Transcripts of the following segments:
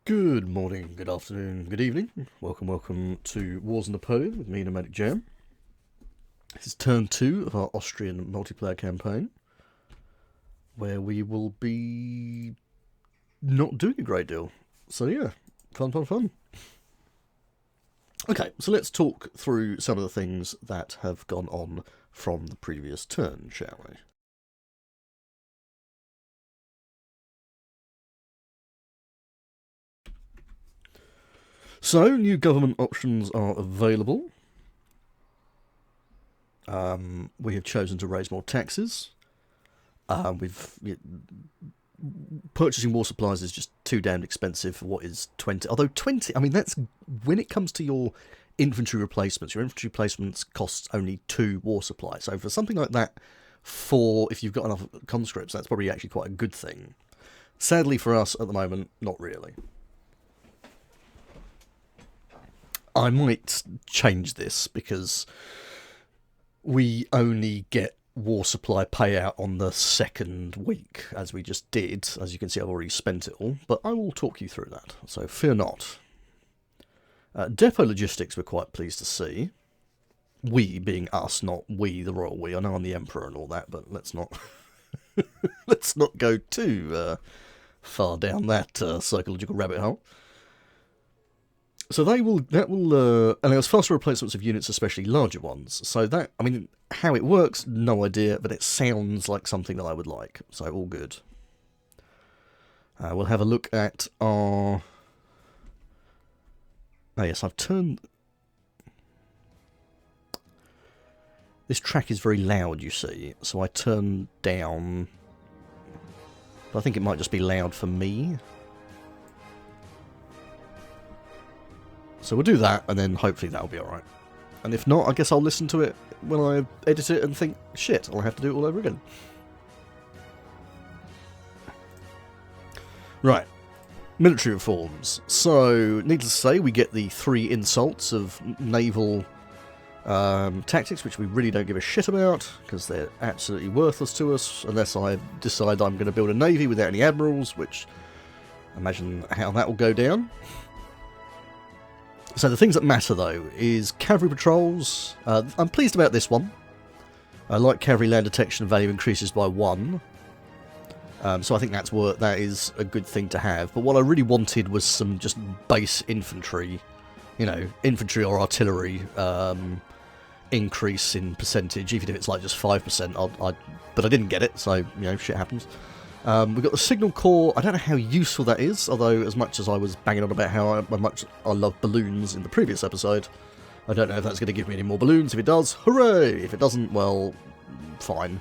Good morning, good afternoon, good evening. Welcome to Wars of Napoleon with me, Nomadic Jam. This is turn 2 of our Austrian multiplayer campaign, where we will be not doing a great deal. So yeah, fun. Okay, so let's talk through some of the things that have gone on from the previous turn, shall we? So, new government options are available. We have chosen to raise more taxes. Purchasing war supplies is just too damn expensive for what is 20. Although 20, I mean, that's when it comes to your infantry replacements costs only 2 war supplies. So for something like that, if you've got enough conscripts, that's probably actually quite a good thing. Sadly for us at the moment, not really. I might change this because we only get war supply payout on the second week, as we just did. As you can see, I've already spent it all, but I will talk you through that, so fear not. Depot logistics we're quite pleased to see. We being us, not we, the royal we. I know I'm the emperor and all that, but let's not let's not go too far down that psychological rabbit hole. So that will allow us faster replacements of units, especially larger ones. So that, I mean, how it works, no idea, but it sounds like something that I would like. So all good. We'll have a look at our... Oh yes, I've turned... This track is very loud, you see, so I turned down... But I think it might just be loud for me. So we'll do that, and then hopefully that'll be alright. And if not, I guess I'll listen to it when I edit it and think, shit, I'll have to do it all over again. Right. Military reforms. So, needless to say, we get the 3 insults of naval tactics, which we really don't give a shit about, because they're absolutely worthless to us, unless I decide I'm going to build a navy without any admirals, which, imagine how that will go down. So the things that matter, though, is cavalry patrols. I'm pleased about this one. I like cavalry land detection value increases by 1. So I think that is a good thing to have. But what I really wanted was some just base infantry, infantry or artillery increase in percentage, even if it's like just 5%. But I didn't get it, so shit happens. We've got the Signal Corps. I don't know how useful that is, although as much as I was banging on about how much I love balloons in the previous episode, I don't know if that's going to give me any more balloons. If it does, hooray! If it doesn't, well, fine.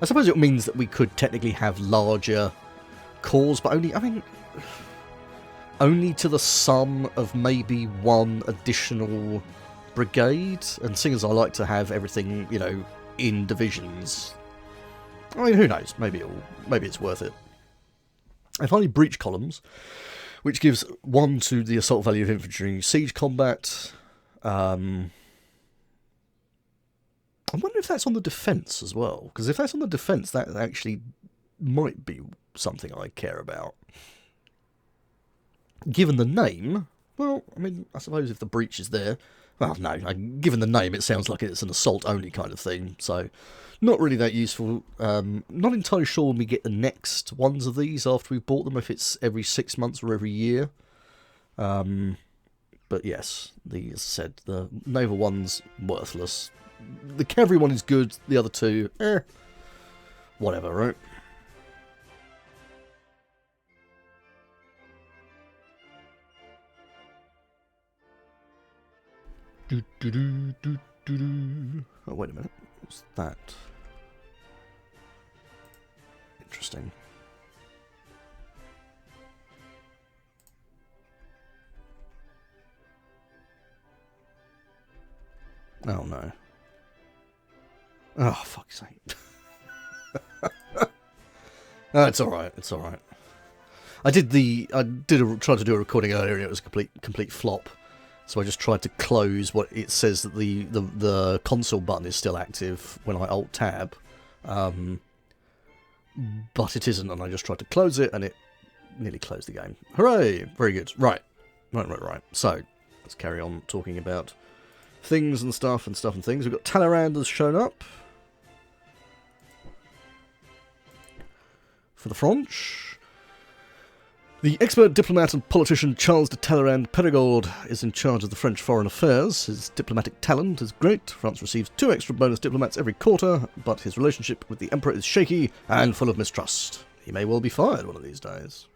I suppose it means that we could technically have larger corps, but only to the sum of maybe 1 additional brigade, and seeing as I like to have everything, in divisions... I mean, who knows? Maybe it's worth it. And finally, breach columns, which gives 1 to the assault value of infantry siege combat. I wonder if that's on the defence as well, because if that's on the defence, that actually might be something I care about. Given the name, well, I mean, I suppose if the breach is there... Well, no, given the name, it sounds like it's an assault-only kind of thing, so... Not really that useful. Not entirely sure when we get the next ones of these after we've bought them, if it's every 6 months or every year. But yes, as I said, the naval one's worthless. The cavalry one is good, the other 2, whatever, right? Oh, wait a minute. What's that? Interesting. Oh no. Oh, fuck's sake. Oh, it's alright, it's alright. I tried to do a recording earlier and it was a complete flop. So I just tried to close what it says that the console button is still active when I Alt-Tab. But it isn't, and I just tried to close it and it nearly closed the game. Hooray! Very good. Right. So, let's carry on talking about things and stuff and things. We've got Talleyrand has shown up for the French. The expert diplomat and politician Charles de Talleyrand Perigord is in charge of the French foreign affairs. His diplomatic talent is great. France receives 2 extra bonus diplomats every quarter, but his relationship with the Emperor is shaky and full of mistrust. He may well be fired one of these days.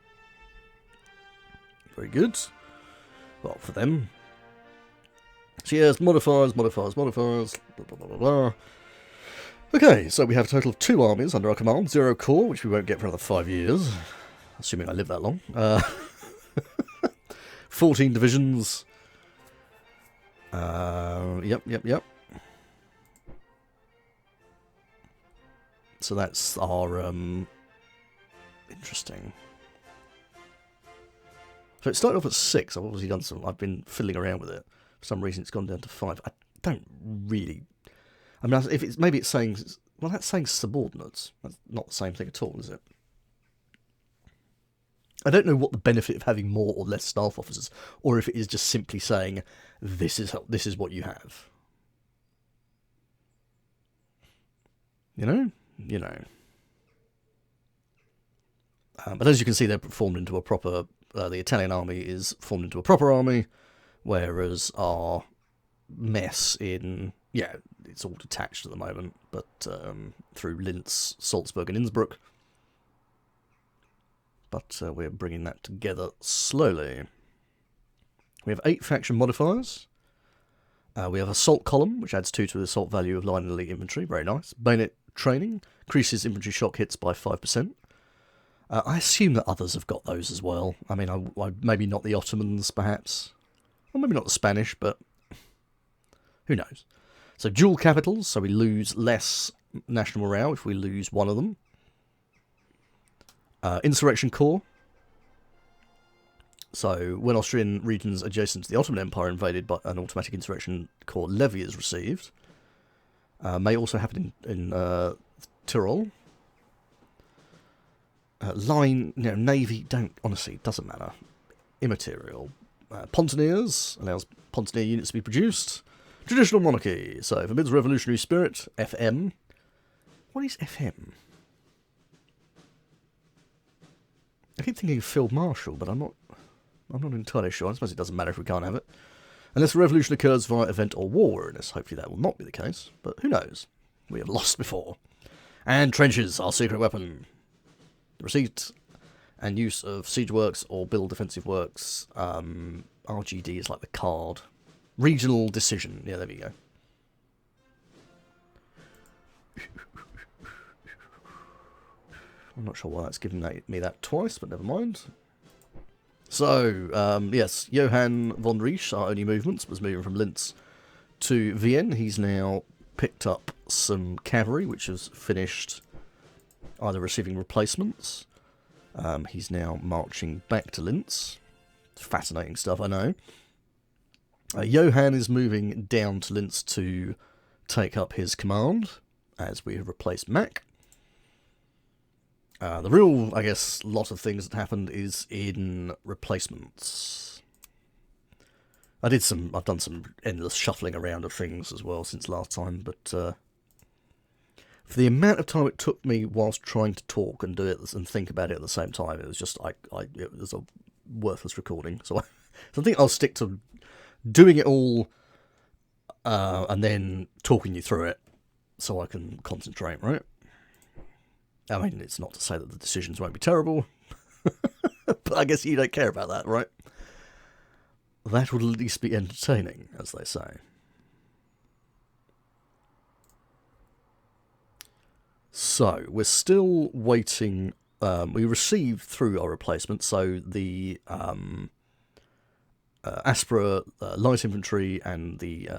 Very good. Well, for them. So yes, modifiers. Blah, blah, blah, blah. Okay, so we have a total of 2 armies under our command. 0 corps, which we won't get for another 5 years. Assuming I live that long. 14 divisions. Yep. So that's our, interesting. So it started off at 6. I've obviously done some, I've been fiddling around with it. For some reason it's gone down to 5. I don't really, I mean, if it's, maybe it's saying, well, that's saying subordinates. That's not the same thing at all, is it? I don't know what the benefit of having more or less staff officers, or if it is just simply saying, this is what you have. You know. But as you can see, they're formed into a proper. The Italian army is formed into a proper army, whereas our mess in it's all detached at the moment, but through Linz, Salzburg, and Innsbruck. But we're bringing that together slowly. We have 8 faction modifiers. We have assault column, which adds 2 to the assault value of line and elite infantry. Very nice. Bayonet training increases infantry shock hits by 5%. I assume that others have got those as well. I mean, I maybe not the Ottomans, perhaps. Or maybe not the Spanish, but who knows. So dual capitals, so we lose less national morale if we lose one of them. Insurrection Corps. So when Austrian regions adjacent to the Ottoman Empire invaded, but an automatic Insurrection Corps levy is received. May also happen in Tyrol. Line, navy, honestly, doesn't matter. Immaterial. Pontoneers, allows pontoneer units to be produced. Traditional monarchy, so forbids revolutionary spirit. FM. What is FM? I keep thinking Field Marshal, but I'm not entirely sure. I suppose it doesn't matter if we can't have it. Unless a revolution occurs via event or war, and hopefully that will not be the case. But who knows? We have lost before. And trenches, our secret weapon. The receipt and use of siege works or build defensive works. RGD is like the card. Regional decision. Yeah, there we go. I'm not sure why that's given me that twice, but never mind. So, yes, Johann von Riesch, our only movements, was moving from Linz to Vienne. He's now picked up some cavalry, which has finished either receiving replacements. He's now marching back to Linz. Fascinating stuff, I know. Johann is moving down to Linz to take up his command, as we have replaced Mack. The real, I guess, lot of things that happened is in replacements. I've done some endless shuffling around of things as well since last time, but for the amount of time it took me whilst trying to talk and do it and think about it at the same time, it was just it was a worthless recording. So I think I'll stick to doing it all and then talking you through it so I can concentrate, right? I mean, it's not to say that the decisions won't be terrible, but I guess you don't care about that, right? That would at least be entertaining, as they say. So, we're still waiting. We received through our replacement, so the Aspera light infantry and the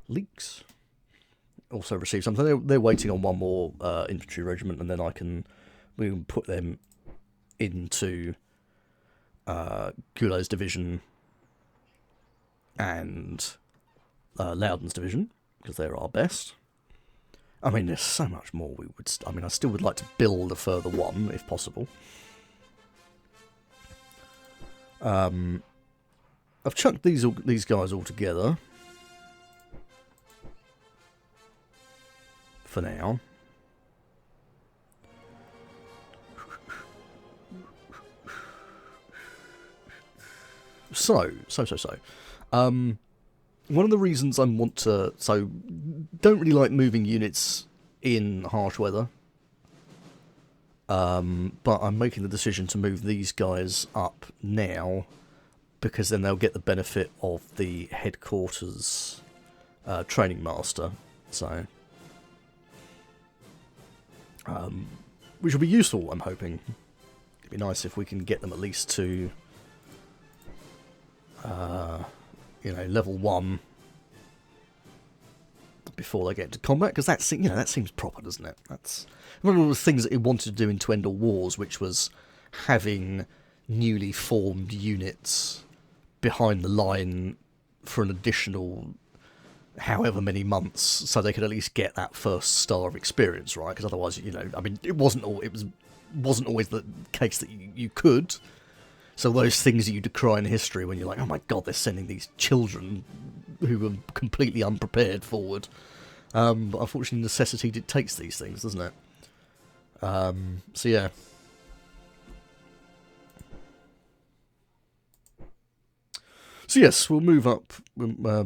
leaks also received something. They're waiting on one more infantry regiment, and then we can put them into Goulet's division and Loudon's division, because they're our best. I mean, there's so much more we would... I mean, I still would like to build a further one, if possible. I've chucked these guys all together. For now. So. One of the reasons I want to... So, don't really like moving units in harsh weather. But I'm making the decision to move these guys up now, because then they'll get the benefit of the headquarters training master. So... which will be useful, I'm hoping. It'd be nice if we can get them at least to... level 1 before they get into combat, because that seems proper, doesn't it? That's one of the things that it wanted to do in To End All Wars, which was having newly formed units behind the line for an additional however many months, so they could at least get that first star of experience, right? Because otherwise, I mean, it wasn't always the case that you could. So those things that you decry in history when you're like, oh my god, they're sending these children who were completely unprepared forward. But unfortunately, necessity dictates these things, doesn't it? So yeah. So yes, we'll move up. We're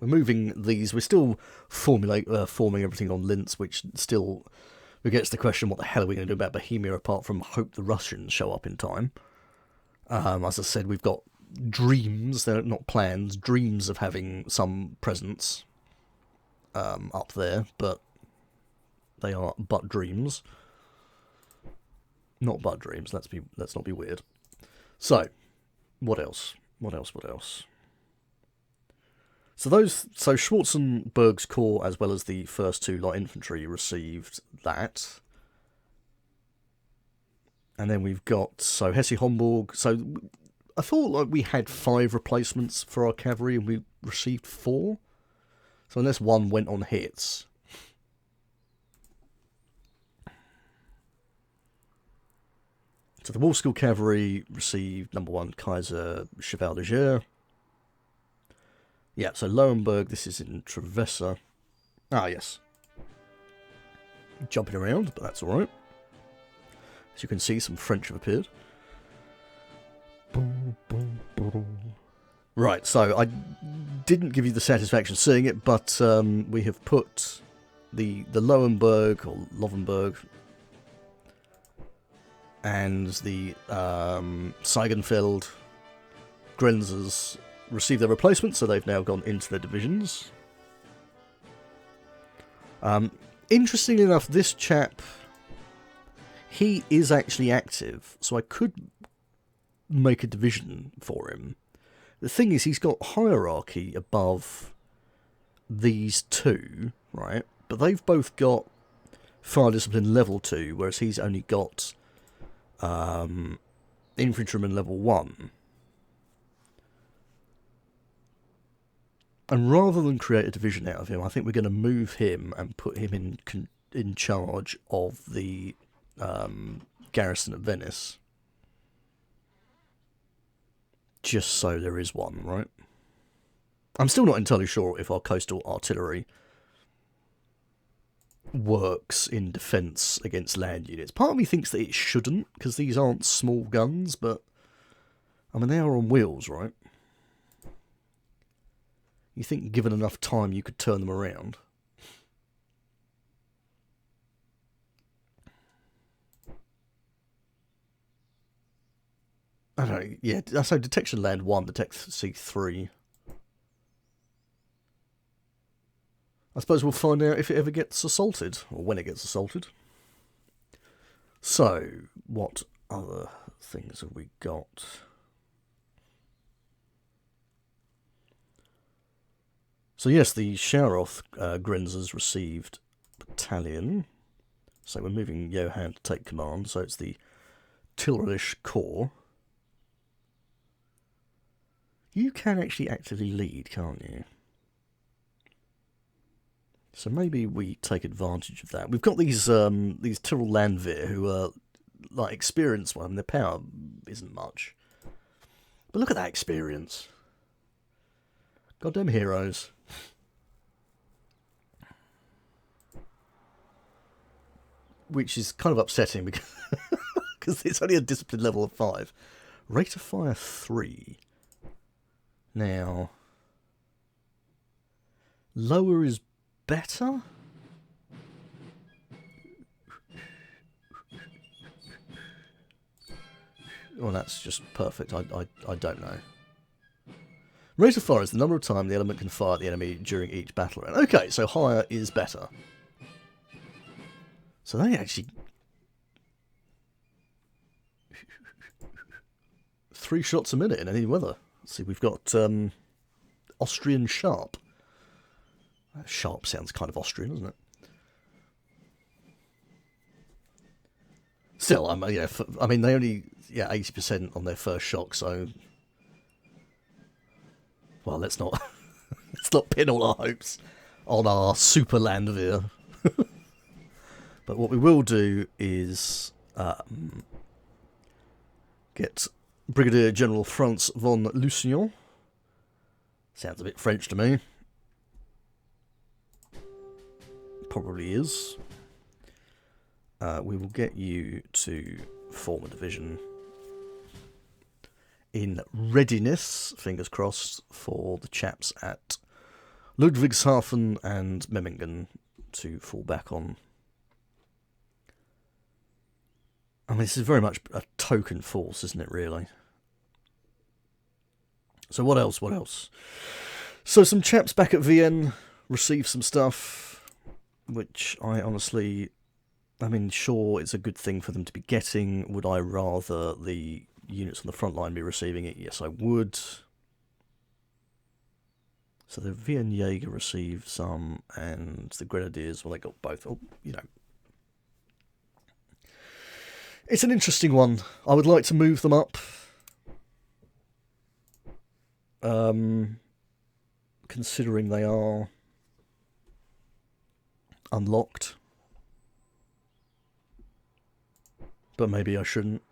moving these. We're still forming everything on Linz, which still begets the question: what the hell are we going to do about Bohemia apart from hope the Russians show up in time? As I said, we've got dreams, they're not plans, dreams of having some presence up there, but they are but dreams. Not but dreams, let's not be weird. So, what else? So Schwarzenberg's Corps, as well as the first 2 light infantry, received that. And then we've got, Hesse-Homburg. So I thought like we had 5 replacements for our cavalry and we received 4. So unless one went on hits. So the Wolf School Cavalry received number 1 Kaiser Cheval de Guerre. Yeah, so Lauenburg, this is in Trevesa. Ah, yes. Jumping around, but that's alright. As you can see, some French have appeared. Right, so I didn't give you the satisfaction seeing it, but we have put the Lowenberg, or Lovenberg, and the Seigenfeld Grenzers received their replacements, so they've now gone into their divisions. Interestingly enough, this chap... he is actually active, so I could make a division for him. The thing is, he's got hierarchy above these 2, right? But they've both got fire discipline level 2, whereas he's only got infantryman level 1. And rather than create a division out of him, I think we're going to move him and put him in charge of the garrison at Venice, just so there is one, right? I'm still not entirely sure if our coastal artillery works in defence against land units. Part of me thinks that it shouldn't, because these aren't small guns, but I mean, they are on wheels, right? You think given enough time you could turn them around. I don't know, yeah, so detection land 1, detect C3. I suppose we'll find out if it ever gets assaulted, or when it gets assaulted. So, what other things have we got? So yes, the Scharoth Grenzers received battalion. So we're moving Johann to take command, so it's the Tillerish Corps. You can actually actively lead, can't you? So maybe we take advantage of that. We've got these Tyrrell Landwehr who are like experienced one. Their power isn't much, but look at that experience. Goddamn heroes. Which is kind of upsetting because it's only a discipline level of 5. Rate of fire 3. Now, lower is better? Well, that's just perfect. I don't know. Rate of fire is the number of times the element can fire at the enemy during each battle round. Okay, so higher is better. So they actually... 3 shots a minute in any weather. Let's see, we've got Austrian Sharp. Sharp sounds kind of Austrian, doesn't it? Still, I mean, they only 80% on their first shock, so well, let's not pin all our hopes on our super Landwehr. But what we will do is get Brigadier General Franz von Lucien. Sounds a bit French to me. Probably is. We will get you to form a division in readiness, fingers crossed, for the chaps at Ludwigshafen and Memmingen to fall back on. I mean, this is very much a token force, isn't it, really? So what else? What else? So some chaps back at Vienne received some stuff, which I honestly... I mean, sure, it's a good thing for them to be getting. Would I rather the units on the front line be receiving it? Yes, I would. So the Vienne Jaeger received some, and the Grenadiers, well, they got both. Oh, you know. It's an interesting one. I would like to move them up. Considering they are unlocked. But maybe I shouldn't.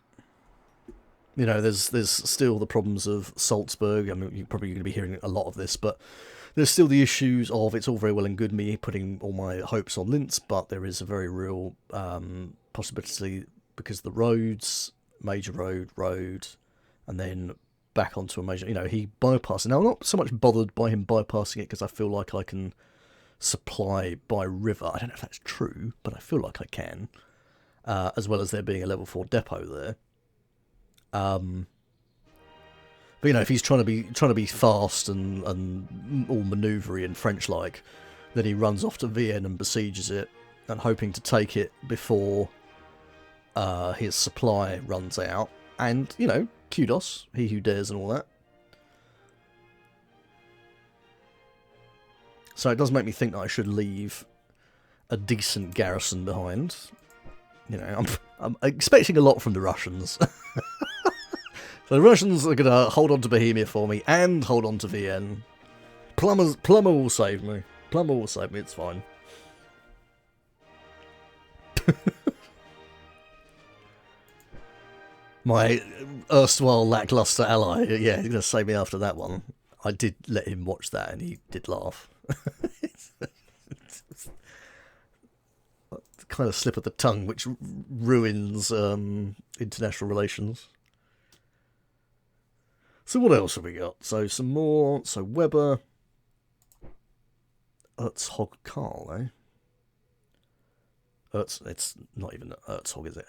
You know, there's still the problems of Salzburg. I mean, you're probably going to be hearing a lot of this, but there's still the issues of it's all very well and good me putting all my hopes on Linz, but there is a very real possibility because the roads, major road, and then back onto a major, you know, he bypassed. Now, I'm not so much bothered by him bypassing it because I feel like I can supply by river. I don't know if that's true, but I feel like I can. As well as there being a level 4 depot there. But you know, if he's trying to be fast and all manoeuvry and French-like, then he runs off to Vienne and besieges it, and hoping to take it before his supply runs out. And you know, kudos, he who dares, and all that. So it does make me think that I should leave a decent garrison behind. You know, I'm expecting a lot from the Russians. So the Russians are going to hold on to Bohemia for me and hold on to Vienne. Plumber will save me. Plumber will save me, it's fine. My erstwhile lackluster ally, yeah, he's going to save me after that one. I did let him watch that and he did laugh. Kind of slip of the tongue, which ruins international relations. So what else have we got? So some more. So Weber, Erzhog Karl, eh? It's not even Erzhog, is it?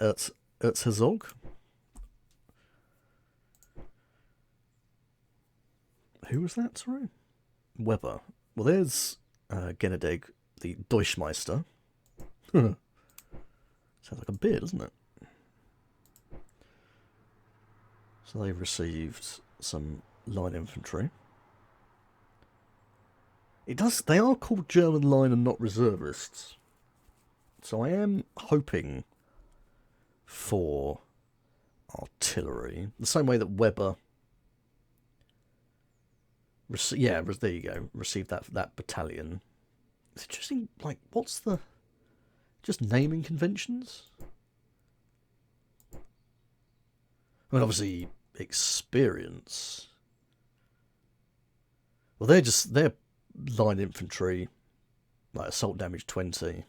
Erzherzog. Who was that? Sorry, Weber. Well, there's Genedeg, the Deutschmeister. Sounds like a beer, doesn't it? So they've received some line infantry. It does. They are called German line and not reservists. So I am hoping for artillery, the same way that Weber. There you go. Received that battalion. it's interesting, like, what's the... just naming conventions? I mean, obviously, experience. Well, they're line infantry, like assault damage 20.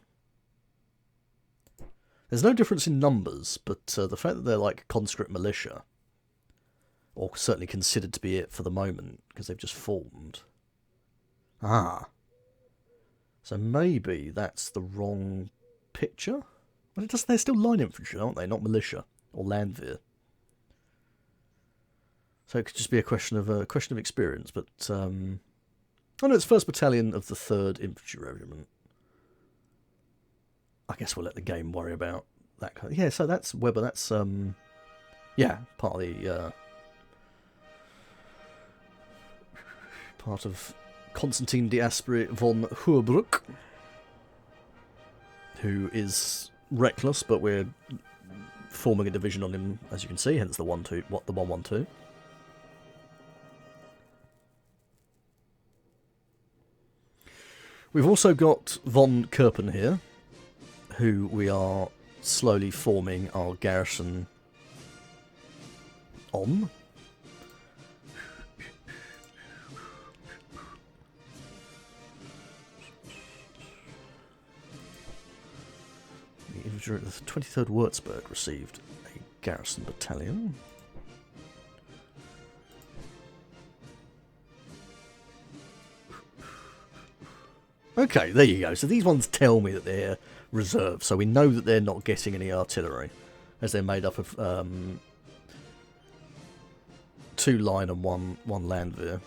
There's no difference in numbers, but the fact that they're like conscript militia, or certainly considered to be it for the moment, because they've just formed. Ah. So maybe that's the wrong picture? Well, they're still line infantry, aren't they? Not militia or landwehr. So it could just be a question of experience, but oh no, it's 1st Battalion of the 3rd Infantry Regiment. I guess we'll let the game worry about that kind of... Yeah, so that's Weber, that's yeah, part of the part of Constantine d'Asperi von Hoerbruck, who is reckless, but we're forming a division on him, as you can see, hence the 112. We've also got von Kerpen here, who we are slowly forming our garrison on. The 23rd Würzburg received a garrison battalion. Okay, there you go. So these ones tell me that they're reserve, so we know that they're not getting any artillery, as they're made up of 2 line and one landwehr.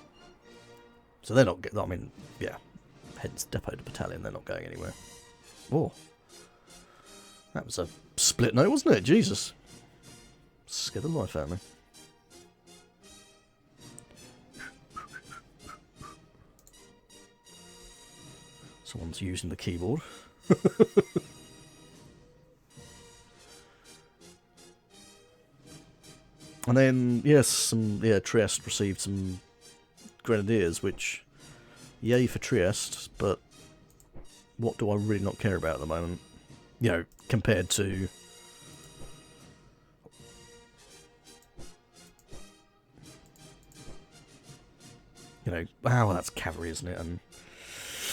So they're not getting... I mean, yeah, hence depot to battalion, they're not going anywhere. Oh. That was a split note, wasn't it? Jesus. Scared the life out of me. Someone's using the keyboard. And then, yes, Trieste received some grenadiers, which, yay for Trieste, but what do I really not care about at the moment? You know, compared to... You know, wow, that's cavalry, isn't it? And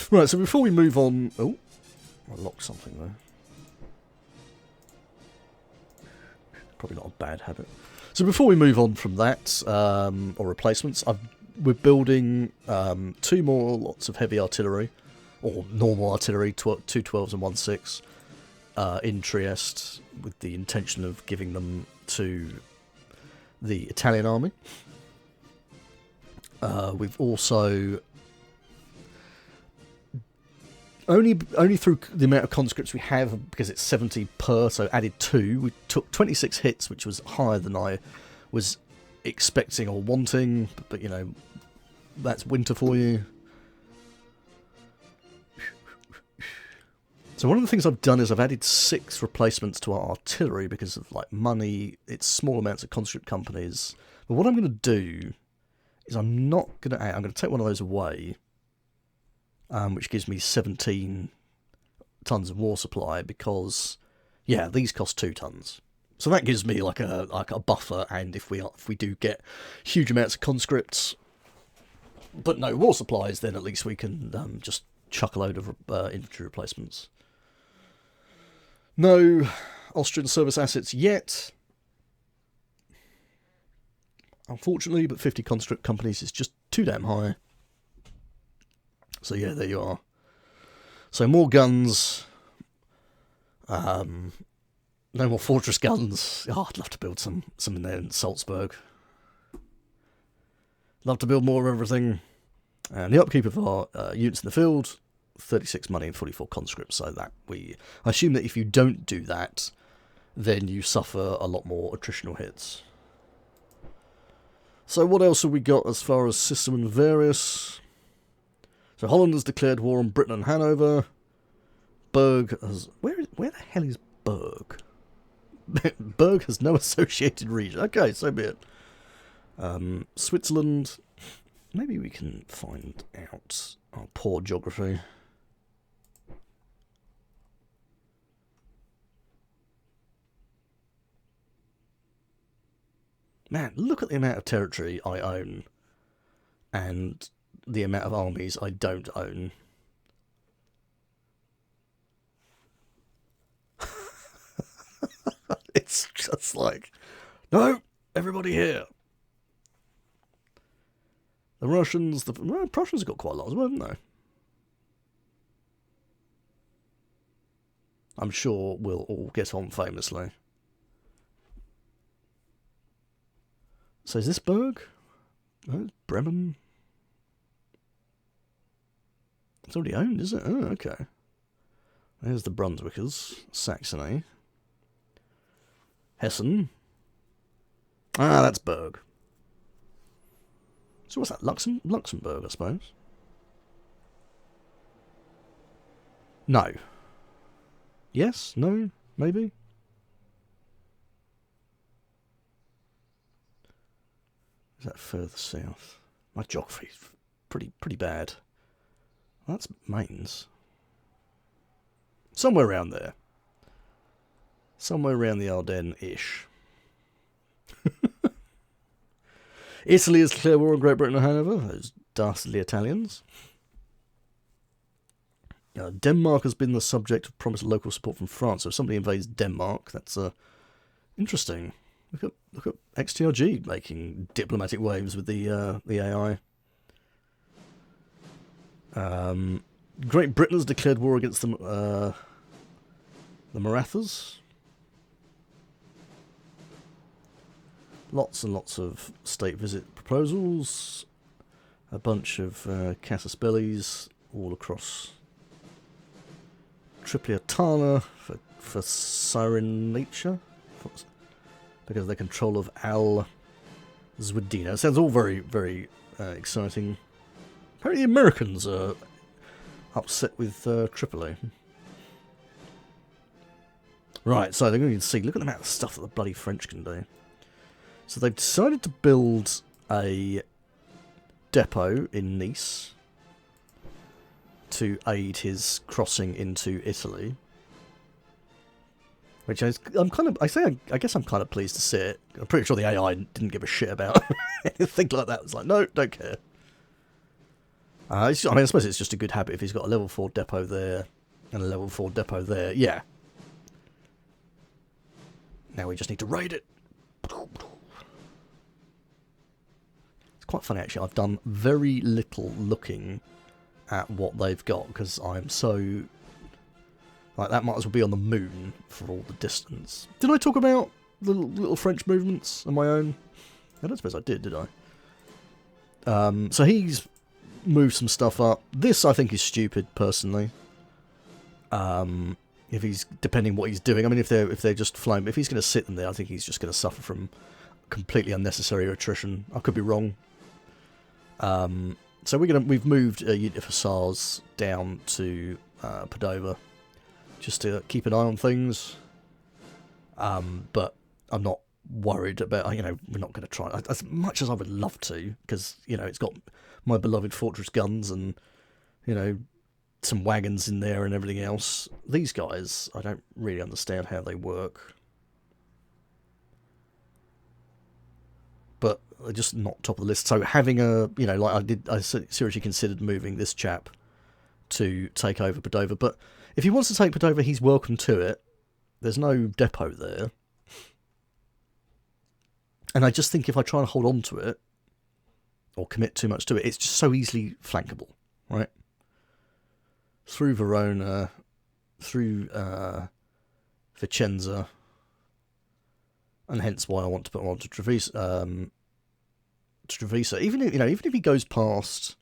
right, so before we move on... Oh, I locked something there. Probably not a bad habit. So before we move on from that, or replacements, we're building 2 more lots of heavy artillery, or normal artillery, 2 12s and 1 6, in Trieste, with the intention of giving them to the Italian army. We've also... Only through the amount of conscripts we have, because it's 70 per, so added 2. We took 26 hits, which was higher than I was expecting or wanting, but you know, that's winter for you. So one of the things I've done is I've added 6 replacements to our artillery because of like money. It's small amounts of conscript companies. But what I'm going to do is I'm going to take one of those away. Which gives me 17 tons of war supply because, yeah, these cost 2 tons. So that gives me like a buffer, and if we do get huge amounts of conscripts, but no war supplies, then at least we can just chuck a load of infantry replacements. No Austrian service assets yet, unfortunately, but 50 conscript companies is just too damn high. So yeah, there you are. So more guns. No more fortress guns. Oh, I'd love to build some in there in Salzburg. Love to build more of everything. And the upkeep of our units in the field, 36 money and 44 conscripts. So that I assume that if you don't do that, then you suffer a lot more attritional hits. So what else have we got as far as system and various? So Holland has declared war on Britain and Hanover. Berg has... Where the hell is Berg? Berg has no associated region. Okay, so be it. Switzerland. Maybe we can find out our poor geography. Man, look at the amount of territory I own and the amount of armies I don't own. It's just like, no, everybody here. The Russians, the Prussians have got quite a lot as well, haven't they? I'm sure we'll all get on famously. So is this Berg? No, Bremen. It's already owned, is it? Oh, okay. There's the Brunswickers, Saxony. Hessen. Ah, that's Berg. So what's that? Luxembourg, I suppose. No. Yes? No? Maybe? Is that further south? My geography's pretty bad. Well, that's Mainz. Somewhere around there. Somewhere around the Ardennes-ish. Italy is declared war on Great Britain and Hanover. Those dastardly Italians. Denmark has been the subject of promised local support from France. So if somebody invades Denmark, that's interesting. Look at XTRG making diplomatic waves with the AI. Great Britain has declared war against the Marathas. Lots and lots of state visit proposals. A bunch of casus bellis all across Tripolitana for Cyrenaica, because of their control of Al Zwedina. Sounds all very, very exciting. Apparently the Americans are upset with Tripoli. Right, so they're going to see, look at the amount of stuff that the bloody French can do. So they've decided to build a depot in Nice to aid his crossing into Italy. Which I guess I'm kind of pleased to see it. I'm pretty sure the AI didn't give a shit about anything like that. It's like, no, don't care. I suppose it's just a good habit if he's got a level 4 depot there and a level 4 depot there. Yeah. Now we just need to raid it. It's quite funny, actually. I've done very little looking at what they've got because I'm so... Like, that might as well be on the moon for all the distance. Did I talk about the little French movements on my own? I don't suppose I did I? So he's moved some stuff up. This, I think, is stupid, personally. If he's... Depending what he's doing. I mean, if they're just flying... If he's going to sit in there, I think he's just going to suffer from completely unnecessary attrition. I could be wrong. So we've moved unit of hussars down to Padova, just to keep an eye on things. But I'm not worried about, we're not going to try, as much as I would love to, because, it's got my beloved fortress guns and, some wagons in there and everything else. These guys, I don't really understand how they work. But they're just not top of the list. So having I seriously considered moving this chap to take over Padova. But if he wants to take Padova, he's welcome to it. There's no depot there. And I just think if I try and hold on to it, or commit too much to it, it's just so easily flankable, right? Through Verona, through Vicenza, and hence why I want to put him on to Treviso. Even if he goes past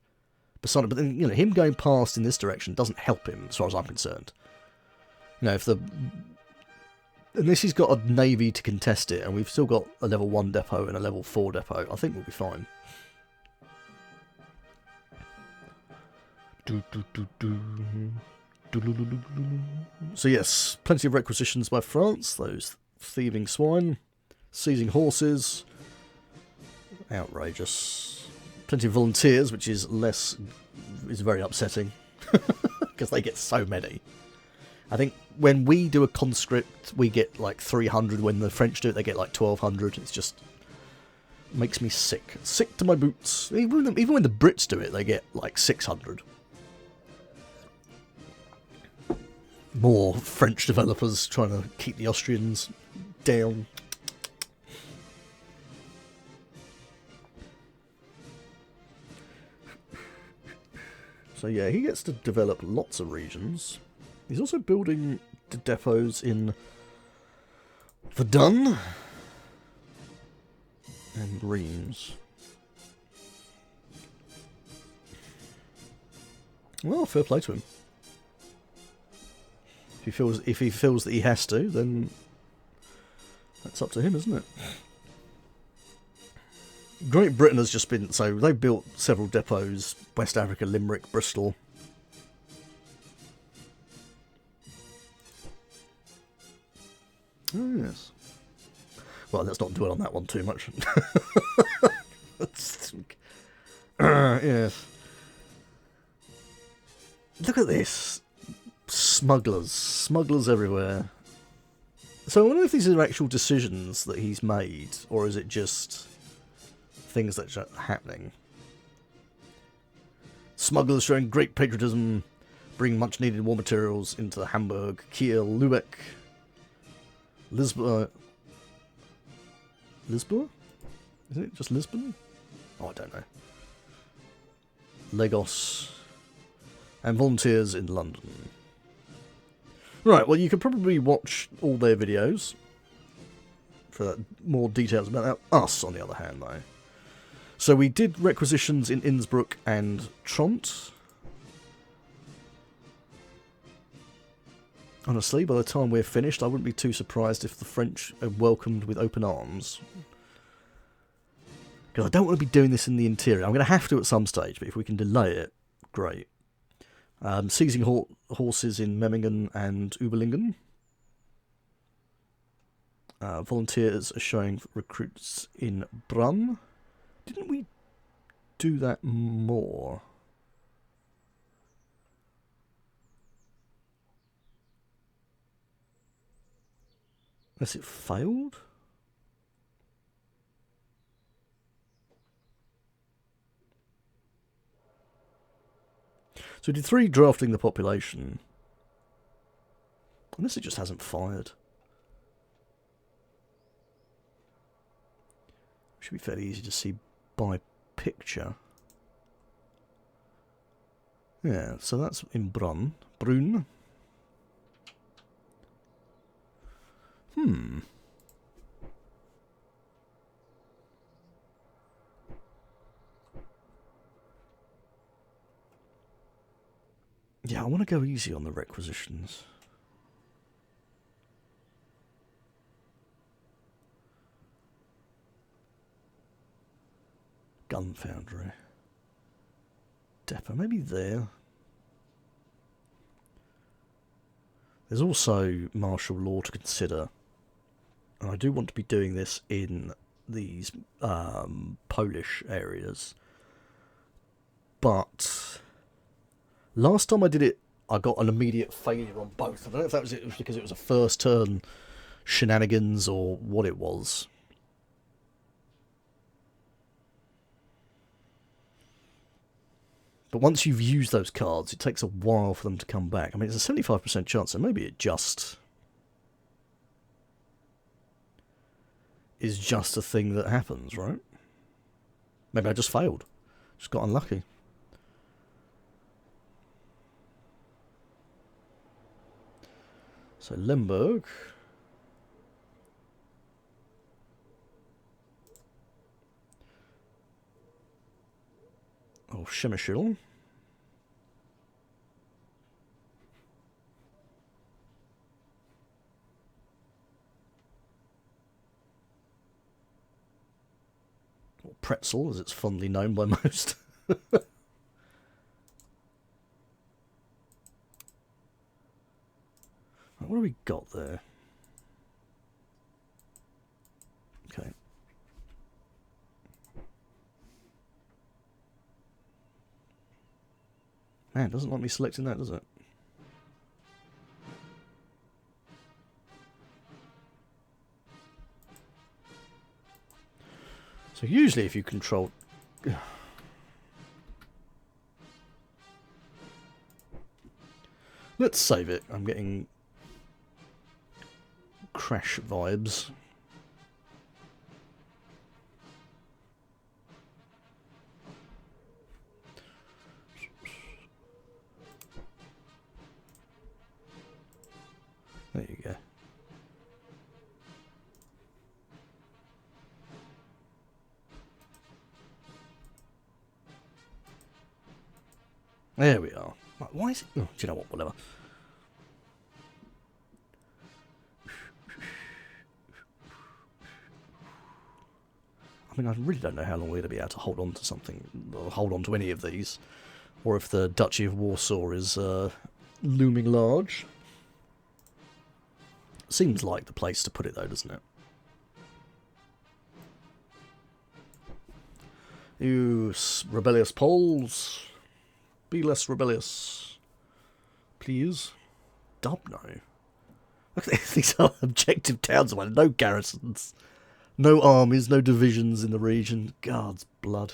Bassano, but then him going past in this direction doesn't help him as far as I'm concerned. Unless he's got a navy to contest it, and we've still got a level 1 depot and a level 4 depot, I think we'll be fine. So yes, plenty of requisitions by France, those thieving swine, seizing horses, outrageous. Plenty of volunteers, which is very upsetting, because they get so many. I think when we do a conscript, we get like 300. When the French do it, they get like 1,200. It's just Makes me sick. Sick to my boots. Even when the Brits do it, they get like 600. More French developers trying to keep the Austrians down. So yeah, he gets to develop lots of regions. He's also building the depots in Verdun and Reims. Well, fair play to him. If he feels that he has to, then that's up to him, isn't it? Great Britain has just been... So they built several depots. West Africa, Limerick, Bristol. Oh, yes. Well, let's not dwell on that one too much. Yes. Look at this. Smugglers. Smugglers everywhere. So I wonder if these are actual decisions that he's made, or is it just things that are happening? Smugglers showing great patriotism, bring much needed war materials into Hamburg, Kiel, Lübeck, Lisbon. Lisbon? Is it just Lisbon? Oh, I don't know. Lagos. And volunteers in London. Right, well, you can probably watch all their videos for more details about that. Us, on the other hand, though. So we did requisitions in Innsbruck and Trent. Honestly, by the time we're finished, I wouldn't be too surprised if the French are welcomed with open arms. Because I don't want to be doing this in the interior. I'm going to have to at some stage, but if we can delay it, great. Seizing horses in Memmingen and Überlingen. Volunteers are showing recruits in Brunn. Didn't we do that more? Unless it failed? So we did 3 drafting the population. Unless it just hasn't fired. Should be fairly easy to see by picture. Yeah, so that's in Brunn. Brunn. Yeah, I want to go easy on the requisitions. Gun foundry. Depot, maybe there. There's also martial law to consider. And I do want to be doing this in these Polish areas. But last time I did it, I got an immediate failure on both. I don't know if that was because it was a first turn shenanigans or what it was. But once you've used those cards, it takes a while for them to come back. I mean, it's a 75% chance, so maybe it just is just a thing that happens, right? Maybe I just failed. Just got unlucky. So Limburg. Oh, Shimmershil. Or Pretzel, as it's fondly known by most. What have we got there? Okay. Man, it doesn't like me selecting that, does it? So So usually if you control... Let's save it. I'm getting crash vibes. There you go. There we are. Why is it... Oh, do you know what? Whatever. I mean, I really don't know how long we're going to be able to hold on to something, or hold on to any of these, or if the Duchy of Warsaw is looming large. Seems like the place to put it, though, doesn't it? You rebellious Poles, be less rebellious, please. Dubno. Look, these are objective towns, no garrisons. No armies, no divisions in the region. God's blood.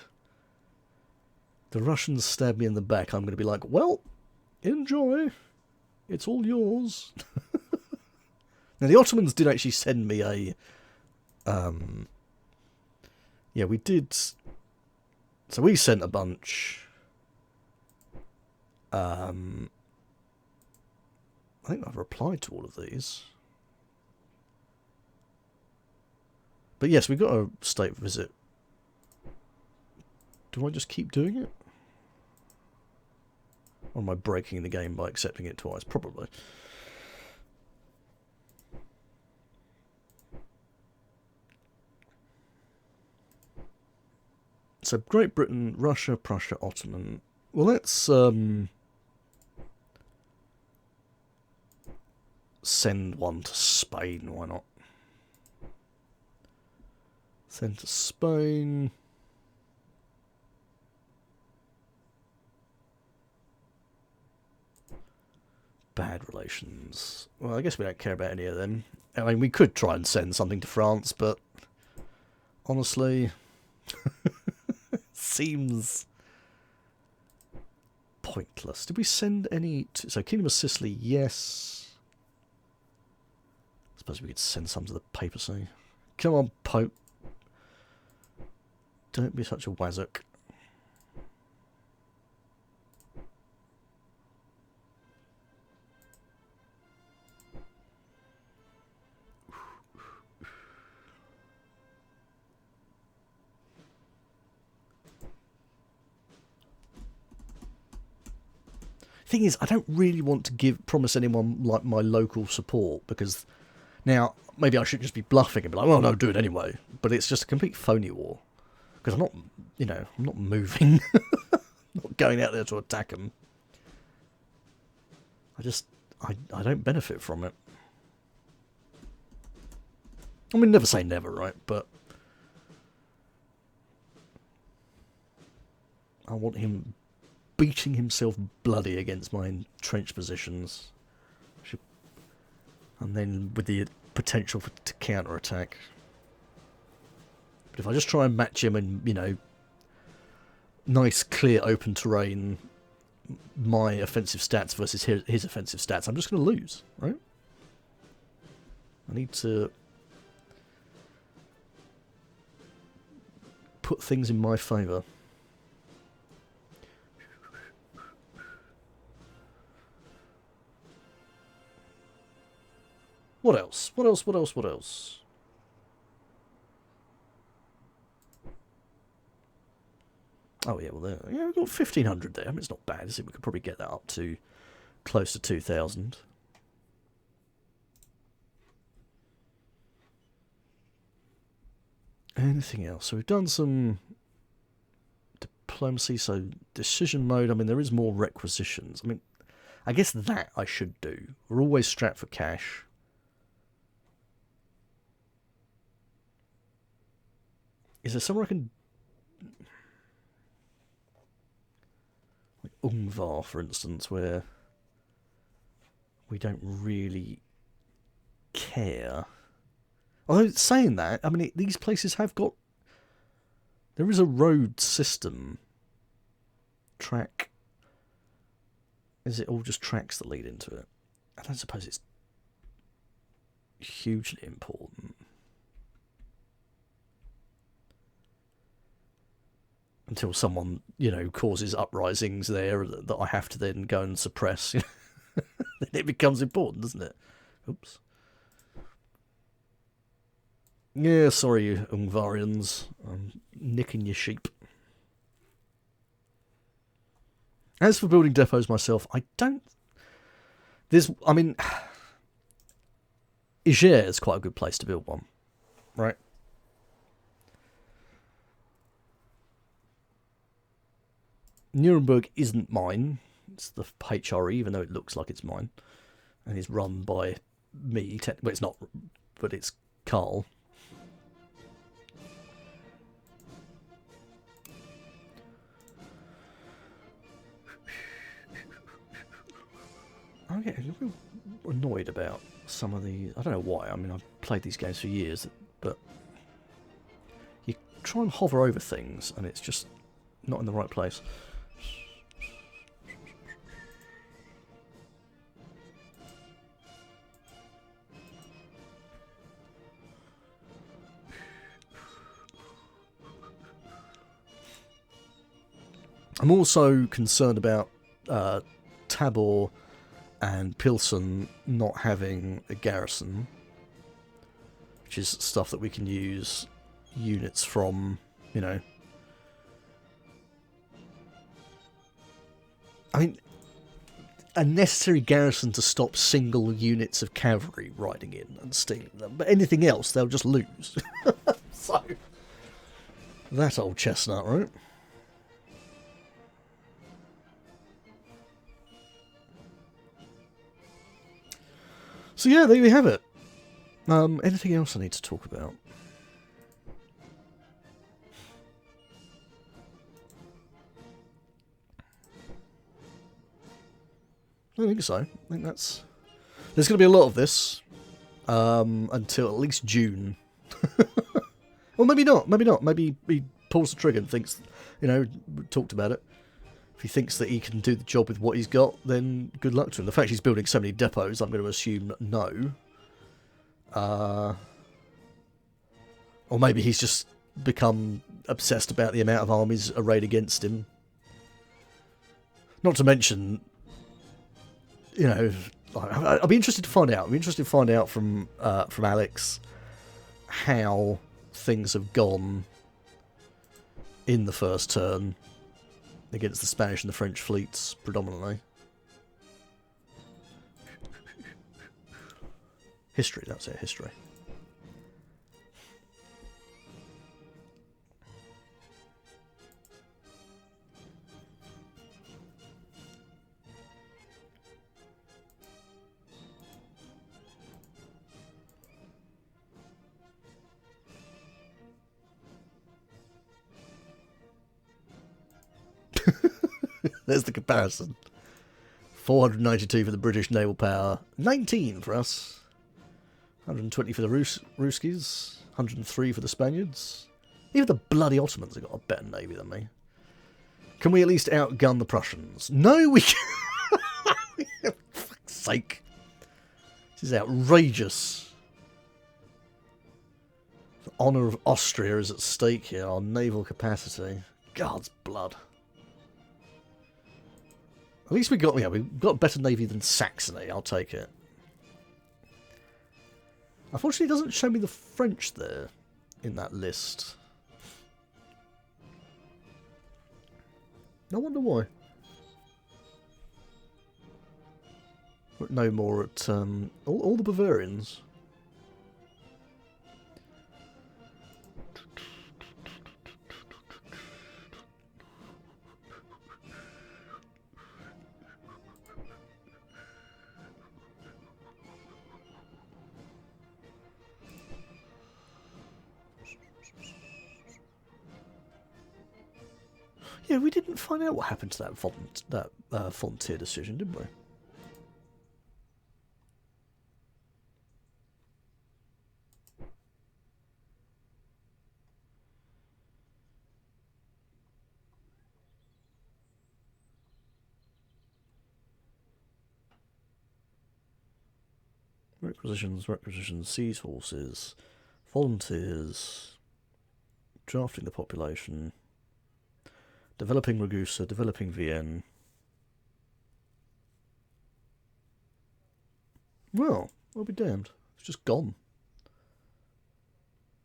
The Russians stab me in the back. I'm going to be like, well, enjoy. It's all yours. Now, the Ottomans did actually send me a... yeah, we did... So we sent a bunch. I think I've replied to all of these. But yes, we got a state visit. Do I just keep doing it? Or am I breaking the game by accepting it twice? Probably. So Great Britain, Russia, Prussia, Ottoman. Well, let's send one to Spain. Why not? Send to Spain. Bad relations. Well, I guess we don't care about any of them. I mean, we could try and send something to France, but honestly, seems pointless. Did we send any to... So, Kingdom of Sicily, yes. I suppose we could send some to the papacy. Come on, Pope. Don't be such a wazzock. Thing is, I don't really want to promise anyone like my local support, because now maybe I should just be bluffing and be like, well, no, do it anyway. But it's just a complete phony war, because I'm not, you know, I'm not moving, not going out there to attack them. I don't benefit from it. I mean, never say never, right? But I want him beating himself bloody against my entrenched positions. And then with the potential to counter-attack. But if I just try and match him in, you know, nice, clear, open terrain, my offensive stats versus his offensive stats, I'm just going to lose, right? I need to put things in my favour. What else? What else? What else? What else? Oh yeah, well there. Yeah, we've got 1,500 there. I mean, it's not bad, is it? We could probably get that up to close to 2,000. Anything else? So we've done some diplomacy, so decision mode. I mean, there is more requisitions. I mean, I guess that I should do. We're always strapped for cash. Is there somewhere I can... Like Ungvar, for instance, where we don't really care. Although, saying that, I mean, these places have got There is a road system. Track. Is it all just tracks that lead into it? I don't suppose it's hugely important. Until someone, causes uprisings there that I have to then go and suppress. Then it becomes important, doesn't it? Oops. Yeah, sorry, you Ungvarians. I'm nicking your sheep. As for building depots myself, I don't... Iger is quite a good place to build one, right? Nuremberg isn't mine. It's the HRE, even though it looks like it's mine. And it's run by me. Well, it's not, but it's Carl. I get a little annoyed about some of the... I don't know why. I mean, I've played these games for years, but you try and hover over things, and it's just not in the right place. I'm also concerned about Tabor and Pilsen not having a garrison, which is stuff that we can use units from, I mean, a necessary garrison to stop single units of cavalry riding in and stealing them, but anything else they'll just lose. So, that old chestnut, right? So yeah, there we have it. Anything else I need to talk about? I don't think so. I think that's... There's going to be a lot of this until at least June. Well, maybe not. Maybe not. Maybe he pulls the trigger and thinks, talked about it. If he thinks that he can do the job with what he's got, then good luck to him. The fact he's building so many depots, I'm going to assume no. Or maybe he's just become obsessed about the amount of armies arrayed against him. Not to mention, I'll be interested to find out. I'll be interested to find out from Alex how things have gone in the first turn against the Spanish and the French fleets, predominantly. History, that's it, history. There's the comparison. 492 for the British naval power, 19 for us. 120 for the Ruskies, 103 for the Spaniards. Even the bloody Ottomans have got a better navy than me. Can we at least outgun the Prussians? No, we can't. For fuck's sake. This is outrageous. The honour of Austria is at stake here, our naval capacity. God's blood. At least we've got a better navy than Saxony, I'll take it. Unfortunately, it doesn't show me the French there in that list. I wonder why. But no more at all the Bavarians. Yeah, we didn't find out what happened to that Fontier decision, did we? Requisitions, seize horses, volunteers, drafting the population, developing Ragusa, developing Vienne. Well, I'll be damned. It's just gone.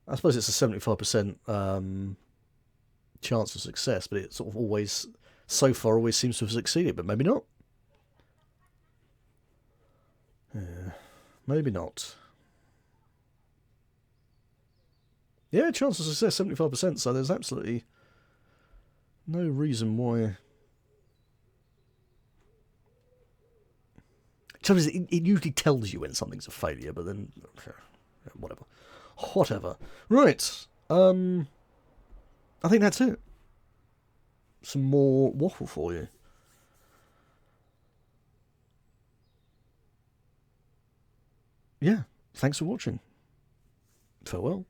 I suppose it's a 75% chance of success, but it sort of always, so far, always seems to have succeeded, but maybe not. Yeah, maybe not. Yeah, chance of success, 75%, so there's absolutely no reason why. It usually tells you when something's a failure, but then whatever. Right. I think that's it. Some more waffle for you. Yeah. Thanks for watching. Farewell.